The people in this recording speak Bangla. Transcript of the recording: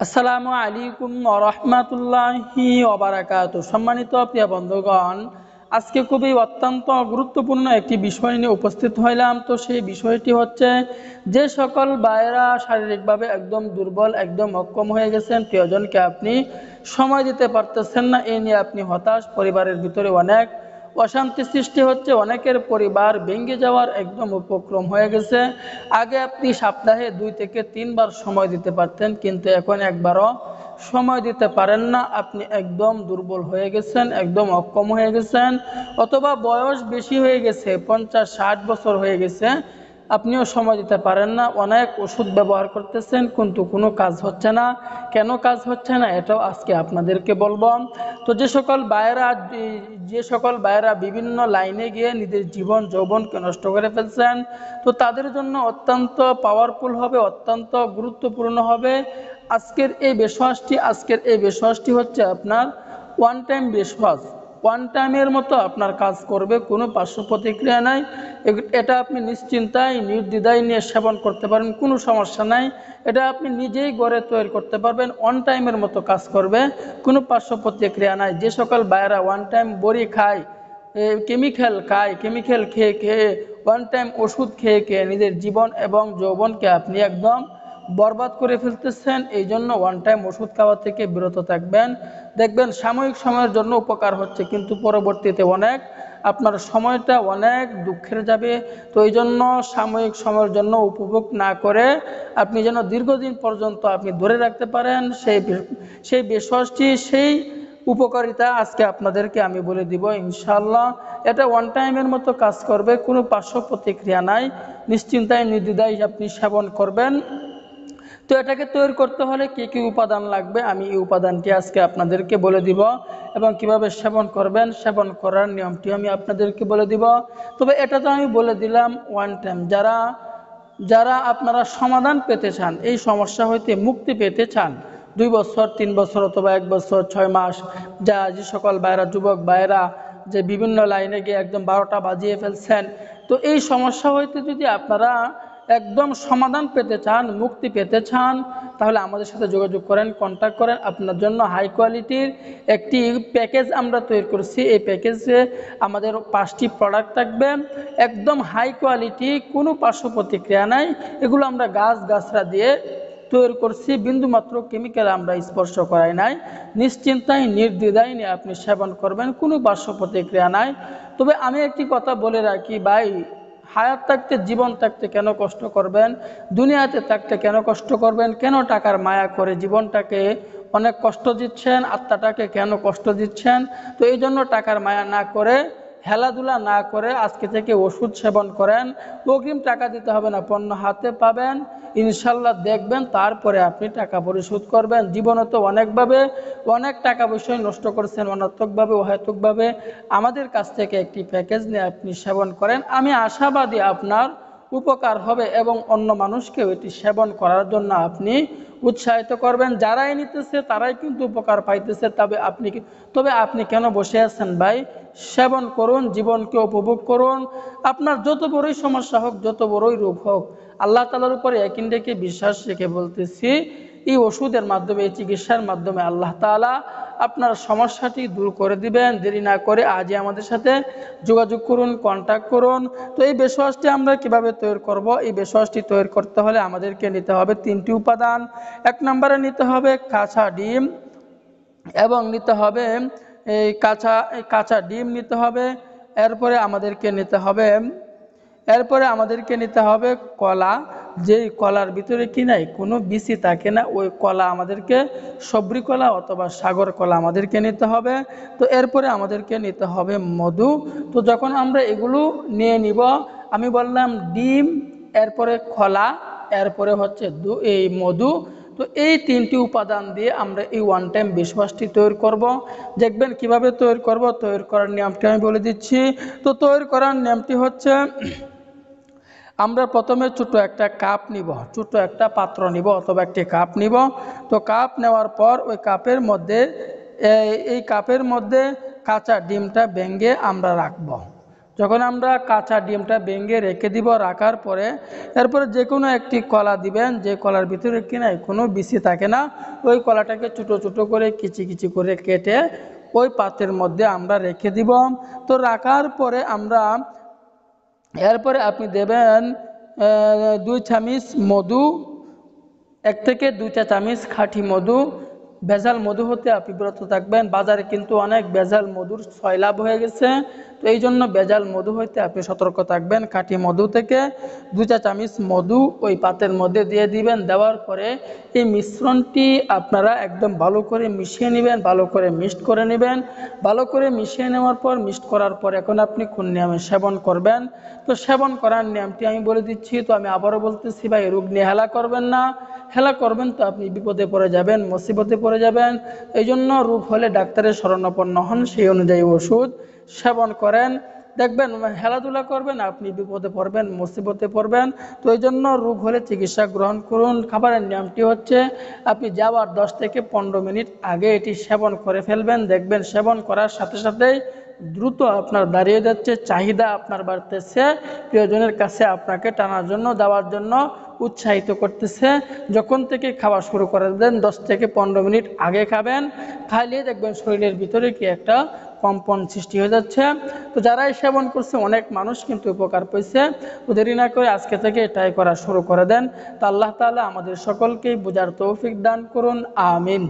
আসসালামু আলাইকুম ওয়া রাহমাতুল্লাহি ওয়া বারাকাতুহু। সম্মানিত প্রিয় বন্ধুগণ, আজকে খুবই অত্যন্ত গুরুত্বপূর্ণ একটি বিষয় নিয়ে উপস্থিত হইলাম। তো সেই বিষয়টি হচ্ছে, যে সকল ভাইয়েরা শারীরিকভাবে একদম দুর্বল, একদম অক্ষম হয়ে গেছেন, প্রিয়জনকে আপনি সময় দিতে পারতেছেন না, এই নিয়ে আপনি হতাশ, পরিবারের ভিতরে অনেক অশান্তি সৃষ্টি হচ্ছে, অনেকের পরিবার ভেঙে যাওয়ার একদম উপক্রম হয়ে গেছে। আগে আপনি সপ্তাহে 2 থেকে 3 বার সময় দিতে পারতেন, কিন্তু এখন একবারও সময় দিতে পারেন না। আপনি একদম দুর্বল হয়ে গেছেন, একদম অক্ষম হয়ে গেছেন, অথবা বয়স বেশি হয়ে গেছে, 50-60 বছর হয়ে গেছে, আপনিও সময় দিতে পারেন না। অনেক ওষুধ ব্যবহার করতেছেন, কিন্তু কোনো কাজ হচ্ছে না। কেন কাজ হচ্ছে না, এটাও আজকে আপনাদেরকে বলবো। তো যে সকল ভাইয়েরা বিভিন্ন লাইনে গিয়ে নিজের জীবন যৌবনকে নষ্ট করে ফেলছেন, তো তাদের জন্য অত্যন্ত পাওয়ারফুল হবে, অত্যন্ত গুরুত্বপূর্ণ হবে আজকের এই বেশওয়াশটি হচ্ছে আপনার ওয়ান টাইম বেশওয়াশ। ওয়ান টাইমের মতো আপনার কাজ করবে, কোনো পার্শ্ব প্রতিক্রিয়া নাই। এটা আপনি নিশ্চিন্তায় নির্দ্বিধায় নিয়ে সেবন করতে পারেন, কোনো সমস্যা নাই। এটা আপনি নিজেই ঘরে তৈরি করতে পারবেন, ওয়ান টাইমের মতো কাজ করবে, কোনো পার্শ্ব প্রতিক্রিয়া নাই। যে সকল বাইরা ওয়ান টাইম বড়ি খায়, কেমিক্যাল খেয়ে খেয়ে, ওয়ান টাইম ওষুধ খেয়ে খেয়ে নিজের জীবন এবং যৌবনকে আপনি একদম বরবাদ করে ফেলতেছেন, এই জন্য ওয়ান টাইম ওষুধ খাওয়া থেকে বিরত থাকবেন। দেখবেন সাময়িক সময়ের জন্য উপকার হচ্ছে, কিন্তু পরবর্তীতে আপনার সময়টা অনেক দুঃখের যাবে। তো এই জন্য সাময়িক সময়ের জন্য উপভোগ না করে আপনি যেন দীর্ঘদিন পর্যন্ত আপনি ধরে রাখতে পারেন সেই বেশওয়াশটি, সেই উপকারিতা আজকে আপনাদেরকে আমি বলে দিব ইনশাআল্লাহ। এটা ওয়ান টাইমের মতো কাজ করবে, কোনো পার্শ্ব প্রতিক্রিয়া নাই, নিশ্চিন্তায় নির্দ্বিধায় আপনি সেবন করবেন। তো এটাকে তৈরি করতে হলে কী কী উপাদান লাগবে, আমি এই উপাদানটি আজকে আপনাদেরকে বলে দিব, এবং কিভাবে সেবন করবেন, সেবন করার নিয়মটি আমি আপনাদেরকে বলে দিব। তবে এটা তো আমি বলে দিলাম ওয়ান টাইম। যারা আপনারা সমাধান পেতে চান, এই সমস্যা হইতে মুক্তি পেতে চান, 2 বছর 3 বছর অথবা 1 বছর 6 মাস, যে সকল ভাইরা, যুবক ভাইরা যে বিভিন্ন লাইনে গিয়ে একদম 12টা বাজিয়ে ফেলছেন, তো এই সমস্যা হইতে যদি আপনারা একদম সমাধান পেতে চান, মুক্তি পেতে চান, তাহলে আমাদের সাথে যোগাযোগ করেন, কন্ট্যাক্ট করেন। আপনার জন্য হাই কোয়ালিটির একটি প্যাকেজ আমরা তৈরি করছি। এই প্যাকেজে আমাদের 5টি প্রোডাক্ট থাকবে, একদম হাই কোয়ালিটি, কোনো পার্শ্ব প্রতিক্রিয়া নাই। এগুলো আমরা গাছরা দিয়ে তৈরি করছি, বিন্দুমাত্র কেমিক্যাল আমরা স্পর্শ করাই নাই। নিশ্চিন্তায় নির্দ্বিধায় নিয়ে আপনি সেবন করবেন, কোনো পার্শ্ব প্রতিক্রিয়া নাই। তবে আমি একটি কথা বলে রাখি ভাই, হায়াত থাকতে, জীবন থাকতে কেন কষ্ট করবেন, দুনিয়াতে থাকতে কেন কষ্ট করবেন, কেন টাকার মায়া করে জীবনটাকে অনেক কষ্ট দিচ্ছেন, আত্মাটাকে কেন কষ্ট দিচ্ছেন? তো এই জন্য টাকার মায়া না করে, হেলাধুলা না করে আজকে থেকে ওষুধ সেবন করেন। অগ্রিম টাকা দিতে হবে না, পণ্য হাতে পাবেন ইনশাল্লাহ, দেখবেন, তারপরে আপনি টাকা পরিশোধ করবেন। জীবনে তো অনেক টাকা পয়সা নষ্ট করছেন অনর্থকভাবে, অহেতুকভাবে। আমাদের কাছ থেকে একটি প্যাকেজ নিয়ে আপনি সেবন করেন, আমি আশাবাদী আপনার উপকার হবে, এবং অন্য মানুষকেও এটি সেবন করার জন্য আপনি উৎসাহিত করবেন। যারাই নিতেছে তারাই কিন্তু উপকার পাইতেছে। তবে আপনি কেন বসে আছেন ভাই? সেবন করুন, জীবনকে উপভোগ করুন। আপনার যত বড়ই সমস্যা হোক, যত বড়ই রোগ হোক, আল্লাহ তাআলার উপরে ইয়াকিন রেখে, বিশ্বাস রেখে বলতেছি, এই ওষুধের মাধ্যমে, এই চিকিৎসার মাধ্যমে আল্লাহ তাআলা আপনার সমস্যাটি দূর করে দিবেন। দেরি না করে আজই আমাদের সাথে যোগাযোগ করুন, কন্ট্যাক্ট করুন। তো এই বেশওয়াশটি আমরা কিভাবে তৈরি করব? এই বেশওয়াশটি তৈরি করতে হলে আমাদেরকে নিতে হবে 3টি উপাদান। 1 নম্বরে নিতে হবে কাঁচা ডিম, এবং নিতে হবে এই কাঁচা ডিম নিতে হবে। এরপরে আমাদেরকে নিতে হবে কলা। যেই কলার ভিতরে কি নাই, কোনো বিচি থাকে না, ওই কলা আমাদেরকে, সবরি কলা অথবা সাগর কলা আমাদেরকে নিতে হবে। তো এরপরে আমাদেরকে নিতে হবে মধু। তো যখন আমরা এগুলো নিয়ে নিব, আমি বললাম ডিম, এরপরে কলা, এরপরে হচ্ছে এই মধু। তো এই 3টি উপাদান দিয়ে আমরা এই ওয়ান টাইম বেশওয়াশটি তৈরি করব। দেখবেন কিভাবে তৈরি করব। তৈরি করার নিয়মটি আমি বলে দিচ্ছি। তো তৈরি করার নিয়মটি হচ্ছে, আমরা প্রথমে ছোট একটা কাপ নিব, ছোট একটা পাত্র নিব অথবা একটি কাপ নিব। তো কাপ নেওয়ার পর ওই কাপের মধ্যে কাঁচা ডিমটা ভেঙে আমরা রাখব। যখন আমরা কাঁচা ডিমটা ভেঙে রেখে দিব, রাখার পরে এরপরে যে কোনো একটি কলা দিবেন, যে কলার ভিতরে কিনা কোনো বিচি থাকে না, ওই কলাটাকে ছোটো ছোটো করে কিচি কিচি করে কেটে ওই পাত্রের মধ্যে আমরা রেখে দিব। তো রাখার পরে আমরা এরপরে আপনি দেবেন 2 চামচ মধু, 1 থেকে 2 চা চামচ খাঁটি মধু। ভেজাল মধু হতে আপনি বিরত থাকবেন। বাজারে কিন্তু অনেক ভেজাল মধুর সয়লাভ হয়ে গেছে, তো এই জন্য ভেজাল মধু হইতে আপনি সতর্ক থাকবেন। খাঁটি মধু থেকে 2 চা চামচ মধু ওই পাত্রের মধ্যে দিয়ে দিবেন। দেওয়ার পরে এই মিশ্রণটি আপনারা একদম ভালো করে মিশিয়ে নেবেন, ভালো করে মিক্সড করে নেবেন। ভালো করে মিশিয়ে নেওয়ার পর মিক্সড করার পর এখন আপনি কোন নিয়মে সেবন করবেন, তো সেবন করার নিয়মটি আমি বলে দিচ্ছি। তো আমি আবারও বলতেছি, ভাই রোগ নিয়ে হেলা করবেন না। হেলা করবেন তো আপনি বিপদে পড়ে যাবেন, মুসিবতে পড়ে যাবেন। এই জন্য রোগ হলে ডাক্তারের শরণাপন্ন হন, সেই অনুযায়ী ওষুধ সেবন করেন। দেখবেন খেলাধুলা করবেন, আপনি বিপদে পড়বেন, মুসিবতে পড়বেন। তো এই জন্য রোগ হলে চিকিৎসা গ্রহণ করুন। খাবারের নিয়মটি হচ্ছে, আপনি যাওয়ার 10 থেকে 15 মিনিট আগে এটি সেবন করে ফেলবেন। দেখবেন সেবন করার সাথে সাথেই দ্রুত আপনার দাঁড়িয়ে যাচ্ছে, চাহিদা আপনার বাড়তেছে, প্রিয়জনের কাছে আপনাকে টানার জন্য, দেওয়ার জন্য উৎসাহিত করতেছে। যখন থেকে খাওয়া শুরু করে দেন 10 থেকে 15 মিনিট আগে খাবেন, খাইলে দেখবেন শরীরের ভিতরে কি একটা কম্পন সৃষ্টি হয়ে যাচ্ছে। তো যারাই সেবন করছে অনেক মানুষ কিন্তু উপকার পেয়েছে। তো দেরি না করে আজকে থেকে এটাই করা শুরু করে দেন। তা আল্লাহ তাআলা আমাদের সকলকেই বোঝার তৌফিক দান করুন, আমিন।